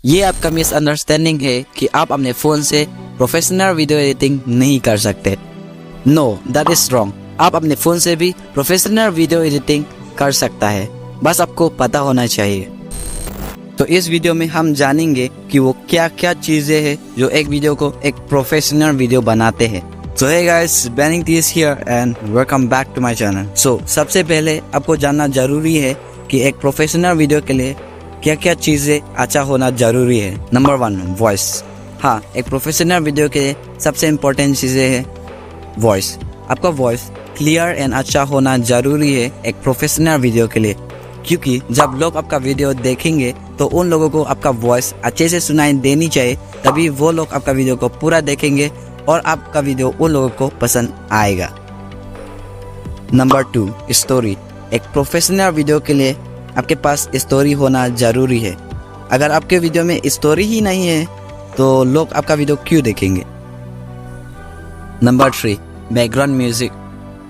ये आपका मिसअंडरस्टैंडिंग है कि आप अपने फ़ोन से प्रोफेशनल वीडियो एडिटिंग नहीं कर सकते। No, that is wrong. आप अपने फ़ोन से भी प्रोफेशनल वीडियो एडिटिंग कर सकता है, बस आपको पता होना चाहिए। तो इस वीडियो में हम जानेंगे कि वो क्या क्या चीज़ें हैं जो एक वीडियो को एक प्रोफेशनल वीडियो बनाते हैं। So hey guys, Banning Tees here and welcome back to my channel. So सबसे पहले आपको जानना जरूरी है कि एक प्रोफेशनल वीडियो के लिए क्या क्या चीज़ें अच्छा होना जरूरी है। Number 1, voice. हाँ, एक प्रोफेशनल वीडियो के लिए सबसे इम्पोर्टेंट चीज़ें है वॉइस। आपका वॉइस क्लियर एंड अच्छा होना जरूरी है एक प्रोफेशनल वीडियो के लिए, क्योंकि जब लोग आपका वीडियो देखेंगे तो उन लोगों को आपका वॉइस अच्छे से सुनाई देनी चाहिए, तभी वो लोग आपका वीडियो को पूरा देखेंगे और आपका वीडियो उन लोगों को पसंद आएगा। Number 2, story. एक प्रोफेशनल वीडियो के लिए आपके पास स्टोरी होना ज़रूरी है। अगर आपके वीडियो में स्टोरी ही नहीं है तो लोग आपका वीडियो क्यों देखेंगे। Number 3, background music.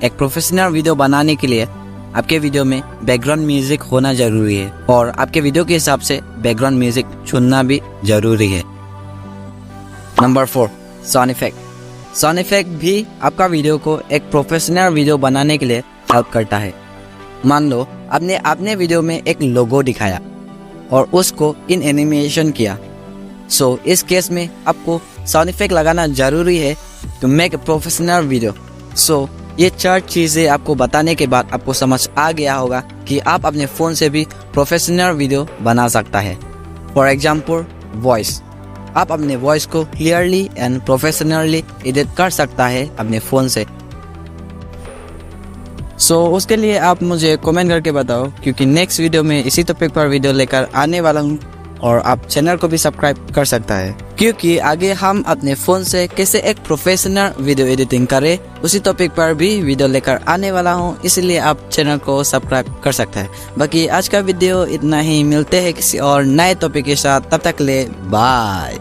एक प्रोफेशनल वीडियो बनाने के लिए आपके वीडियो में बैकग्राउंड म्यूज़िक होना ज़रूरी है और आपके वीडियो के हिसाब से बैकग्राउंड म्यूज़िक चुनना भी ज़रूरी है। Number 4, sound effect. Sound effect भी आपका वीडियो को एक प्रोफेशनल वीडियो बनाने के लिए हेल्प करता है। मान लो आपने अपने वीडियो में एक लोगो दिखाया और उसको इन एनिमेशन किया, सो इस केस में आपको साउंड इफेक्ट लगाना ज़रूरी है to make a professional video. So ये 4 चीज़ें आपको बताने के बाद आपको समझ आ गया होगा कि आप अपने फ़ोन से भी प्रोफेशनल वीडियो बना सकता है। For example, voice. आप अपने वॉइस को क्लियरली एंड प्रोफेशनली एडिट कर सकता है अपने फ़ोन से। सो उसके लिए आप मुझे कमेंट करके बताओ, क्योंकि नेक्स्ट वीडियो में इसी टॉपिक पर वीडियो लेकर आने वाला हूँ। और आप चैनल को भी सब्सक्राइब कर सकता है, क्योंकि आगे हम अपने फ़ोन से कैसे एक प्रोफेशनल वीडियो एडिटिंग करें उसी टॉपिक पर भी वीडियो लेकर आने वाला हूँ, इसलिए आप चैनल को सब्सक्राइब कर सकते हैं। बाकी आज का वीडियो इतना ही, मिलते हैं किसी और नए टॉपिक के साथ, तब तक ले बाय।